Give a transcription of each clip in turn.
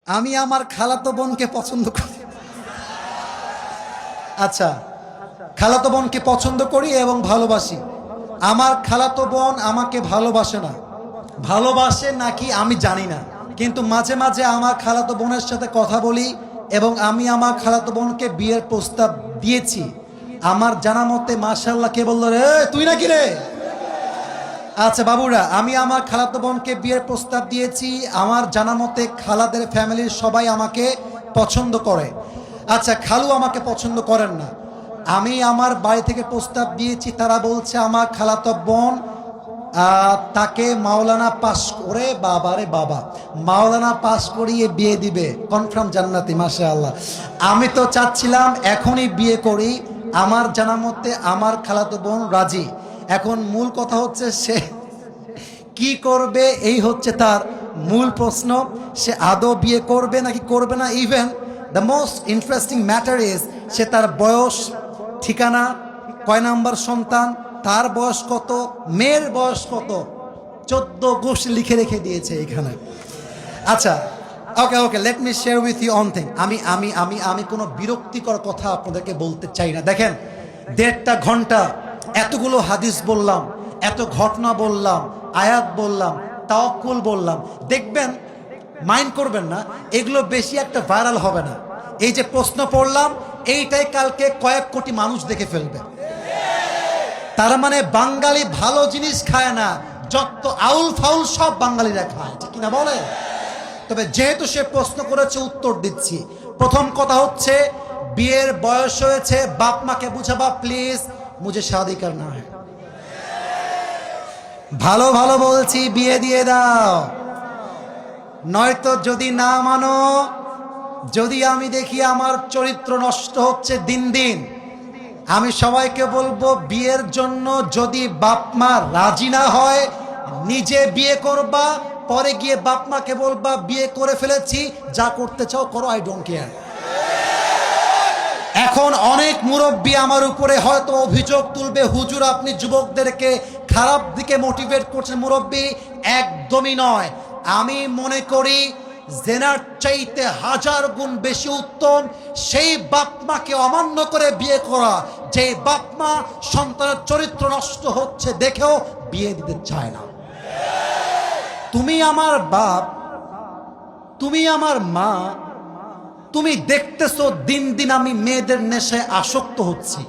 আমি আমার খালাতো বোনকে পছন্দ করি। আচ্ছা, খালাতো বোনকে পছন্দ করি এবং ভালোবাসি। আমার খালাতো বোন আমাকে ভালোবাসে না, ভালোবাসে নাকি আমি জানি না, কিন্তু মাঝে মাঝে আমার খালাতো বোনের সাথে কথা বলি এবং আমি আমার খালাতো বোনকে বিয়ের প্রস্তাব দিয়েছি। আমার জানা মতে মাশাআল্লাহ, কে বললো রে, তুই নাকি রে? আচ্ছা বাবুরা, আমি আমার খালাতো বোনকে বিয়ের প্রস্তাব দিয়েছি। আমার জানা মতে খালাদের ফ্যামিলির সবাই আমাকে পছন্দ করে। আচ্ছা, খালু আমাকে পছন্দ করেন না। আমি আমার বাড়ি থেকে প্রস্তাব দিয়েছি, তারা বলছে আমার খালাতো বোন তাকে মাওলানা পাস করে, বাবারে বাবা, মাওলানা পাস করিয়ে বিয়ে দিবে, কনফার্ম জান্নাতি, মাশাআল্লাহ। আমি তো চাচ্ছিলাম এখনই বিয়ে করি। আমার জানা মতে আমার খালাতো বোন রাজি। এখন মূল কথা হচ্ছে সে কি করবে, এই হচ্ছে তার মূল প্রশ্ন। সে আদৌ বিয়ে করবে নাকি করবে না। Even the most interesting matter is সে তার বয়স, ঠিকানা, কয় নাম্বার সন্তান, তার বয়স কত, মেয়ের বয়স কত, 14 গোষ্ঠী লিখে রেখে দিয়েছে এখানে। আচ্ছা, okay okay, let me share with you one thing. আমি আমি আমি আমি কোনো বিরক্তিকর কথা আপনাদেরকে বলতে চাই না। দেখেন, 1.5 ঘন্টা এতগুলো হাদিস বললাম, এত ঘটনা বললাম, আয়াত বললাম, তাওয়াক্কুল বললাম। দেখবেন, মাইন্ড করবেন না, এগুলো বেশি একটা ভাইরাল হবে না। এই যে প্রশ্ন পড়লাম, এইটাই কালকে কয়েক কোটি মানুষ দেখে ফেলবে। তার মানে বাঙালি ভালো জিনিস খায় না, যত আউল ফাউল সব বাঙালিরা খায়, ঠিক কিনা বলে? তবে যেহেতু সে প্রশ্ন করেছে, উত্তর দিচ্ছি। প্রথম কথা হচ্ছে, বিয়ের বয়স হয়েছে, বাপ মাকে বুঝাবা প্লিজ, মুঝে শাদি করনা है। ভালো ভালো বলছি, বিয়ে দিয়ে দাও। নয়তো যদি না মানো, যদি আমি দেখি আমার চরিত্র নষ্ট হচ্ছে দিন দিন, আমি সবাইকে বলবো বিয়ের জন্য যদি বাপ মা রাজি না হয়, নিজে বিয়ে করবা, পরে গিয়ে বাপ মাকে বলবা বিয়ে করে ফেলেছি, যা করতে চাও করো, আই ডোন্ট কেয়ার। এখন অনেক মুরব্বী আমার উপরে হয়তো অভিযোগ তুলবে, হুজুর আপনি যুবকদেরকে খারাপ দিকে মোটিভেট করছেন। মুরব্বী, একদমই নয়। আমি মনে করি জেনার চাইতে 1000 গুণ বেশি উত্তম সেই বাপ মাকে অমান্য করে বিয়ে করা, যে বাপ মা সন্তানের চরিত্র নষ্ট হচ্ছে দেখেও বিয়ে দিতে চায় না। তুমি আমার বাপ, তুমি আমার মা, তুমি দেখতেছো দিন দিন আমি মেয়েদের নেশায় আসক্ত হচ্ছি,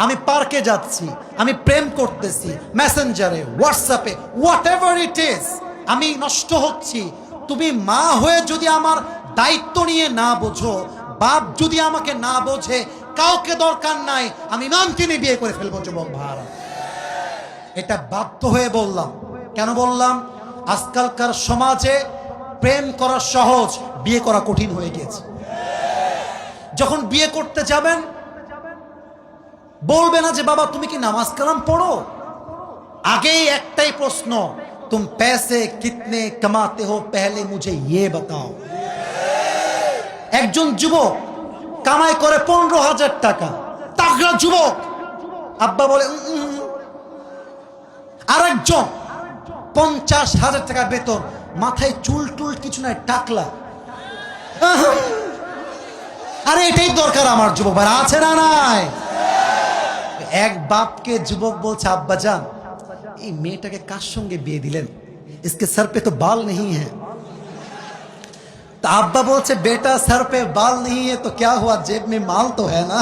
আমি পার্কে যাচ্ছি, আমি প্রেম করতেছি, মেসেঞ্জারে, হোয়াটসঅ্যাপে, হোয়াট এভার ইট ইজ, আমি নষ্ট হচ্ছি। তুমি মা হয়ে যদি আমার দায়িত্ব নিয়ে না বোঝো, বাপ যদি আমাকে না বোঝে, কাউকে দরকার নাই, আমি নামকিনে বিয়ে করে ফেলবো যুবক ভাইরা। এটা বাধ্য হয়ে বললাম। কেন বললাম? আজকালকার সমাজে প্রেম করা সহজ, বিয়ে করা কঠিন হয়ে গেছে। যখন বিয়ে করতে যাবেন, বলবে না যে বাবা তুমি কি নামাজ কালাম পড়ো, আগেই একটাই প্রশ্ন, তুম पैसे कितने कमाते हो पहले मुझे ये बताओ। একজন যুবক কামাই করে 15,000 টাকা, তাগড়া যুবক, আব্বা বলে আরেকজন 50,000 টাকা বেতন, মাথায় চুল টুল কিছু নাই, টাকলা। আরে এটাই দরকার আমার যুবক ভাই, আছে না নাই? এক বাপকে যুবক বলছে, আব্বা জান এই মেয়েটাকে কার সঙ্গে বিয়ে দিলেন, इसके सर पे तो बाल नहीं है। तो আব্বা বলছে, बेटा सर पे बाल नहीं है तो क्या हुआ, जेब में माल तो है ना।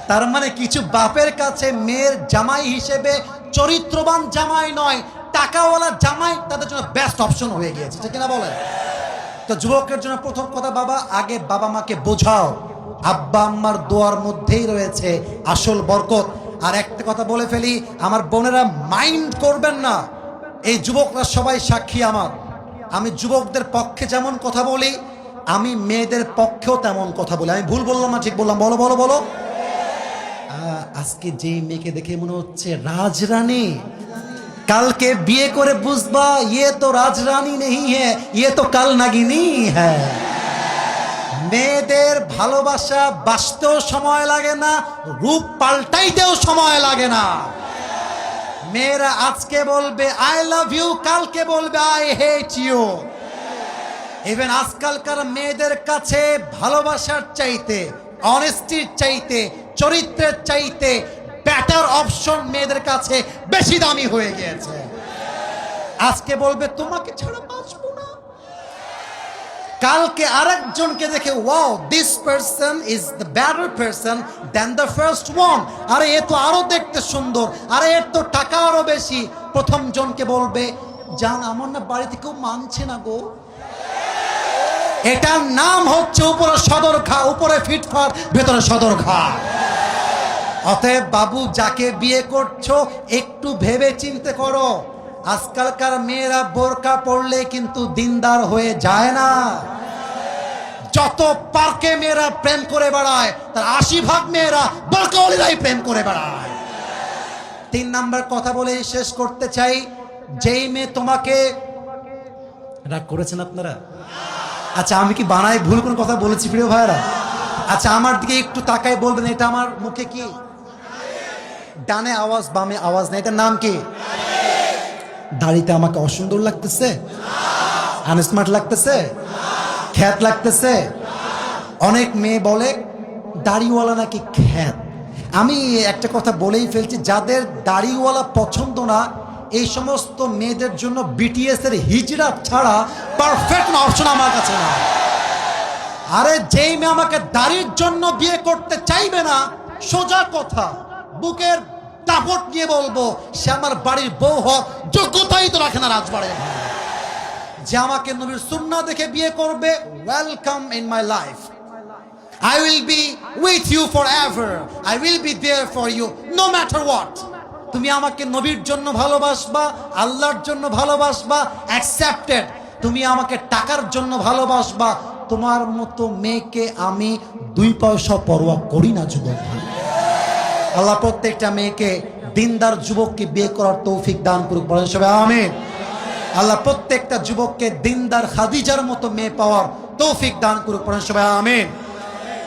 তার মানে কিছু বাপের কাছে মেয়ের জামাই হিসেবে চরিত্রবান জামাই নয়, টাকাওয়ালা জামাই তাদের জন্য বেস্ট অপশন হয়ে গিয়েছে, ঠিক না বলেন? তো যুবকের জন্য প্রথম কথা, বাবা আগে বাবা মাকে বোঝাও, আব্বা আম্মার দোয়ার মধ্যেই রয়েছে আসল বরকত। আর একটা কথা বলে ফেলি, আমার বোনেরা মাইন্ড করবেন না, এই যুবকরা সবাই সাক্ষী আমার। আমি যুবকদের পক্ষে যেমন কথা বলি, আমি মেয়েদের পক্ষেও তেমন কথা বলি। আমি ভুল বললাম না ঠিক বললাম? বলো বলো বলো। আজকে যেই মেয়েকে দেখে মনে হচ্ছে রাজরানী, কালকে বিয়ে করে বুঝবা ये तो রাজরানী नहीं है, ये तो কাল নাগিনী है। মেয়েদের ভালোবাসা বাঁচতেও সময় লাগে না, রূপ পাল্টাইতেও সময় লাগে না। মেয়েরা আজকে বলবে আই লাভ ইউ, কালকে বলবে আই হেট ইউ। ইভেন আজকালকার মেয়েদের কাছে ভালোবাসার চাইতে, অনেস্টির চাইতে, চরিত্রের চাইতে বেটার অপশন মেয়েদের কাছে বেশি দামি হয়ে গিয়েছে। আজকে বলবে তোমাকে ছাড়া বাঁচবো না, কালকে আরেকজনকে দেখে wow this person is the better person than the first one, আরে এ তো আরো দেখতে সুন্দর, আরে এর তো টাকা আরো বেশি। প্রথম জনকে বলবে জান আমার না বাড়িতে কেউ মানছে না গো। এটার নাম হচ্ছে উপরে সদর ঘা, উপরে ফিটফাট ভেতরে সদর ঘা। অতএব বাবু যাকে বিয়ে করছো একটু ভেবে চিন্তে করো। আজকালকার মেয়েরা বোরকা পরলে কিন্তু দিনদার হয়ে যায় না। যত পার্কে মেয়েরা প্রেম করে বেড়ায় তার 80% মেয়েরা বোরকাওয়ালিরাই প্রেম করে বেড়ায়। 3 নাম্বার কথা বলে শেষ করতে চাই, যেই মেয়ে তোমাকে, রাগ করেছেন আপনারা? আচ্ছা আমি কি বানায় ভুল কোন কথা বলেছি প্রিয় ভাইরা? আচ্ছা আমার দিকে একটু তাকায় বলবেন এটা আমার মুখে কি? ডানে আওয়াজ বামে আওয়াজ নেই, এটার নাম কি? দাড়িতে আমাকে অসুন্দর লাগতেছে, আনস্মার্ট লাগতেছে, খ্যাত লাগতেছে। অনেক মেয়ে বলে দাড়িওয়ালা নাকি খ্যাত। আমি একটা কথা বলেই ফেলছি, যাদের দাড়িওয়ালা পছন্দ না এই সমস্ত মেয়েদের জন্য বিটিএস এর হিজরা ছাড়া পারফেক্ট অপশন আমার কাছে না। আরে যেই মেয়ে আমাকে দাড়ির জন্য বিয়ে করতে চাইবে না, সোজা কথা বুকের দাপট নিয়ে বলবো সে আমার বাড়ির বউ হোক, যোগ্যতাই তো রাখে না রাজবাড়ে। যে আমাকে নবীর সুন্নাহ দেখে বিয়ে করবে, welcome in my life, I will be with you forever, I will be there for you no matter what. তুমি আমাকে নবীর জন্য ভালোবাসবা, আল্লাহর জন্য ভালোবাসবা, অ্যাকসেপ্টেড। তুমি আমাকে টাকার জন্য ভালোবাসবা, তোমার মতো মেয়েকে আমি 2 পয়সা পরোয়া করি না যুবক। আল্লাহ প্রত্যেকটা মেয়েকে দিনদার যুবককে বিয়ে করার তৌফিক দান করুক, বলেন সবাই আমিন। আল্লাহ প্রত্যেকটা যুবককে দিনদার খাদিজার মতো মেয়ে পাওয়ার তৌফিক দান করুক, বলেন সবাই আমিন।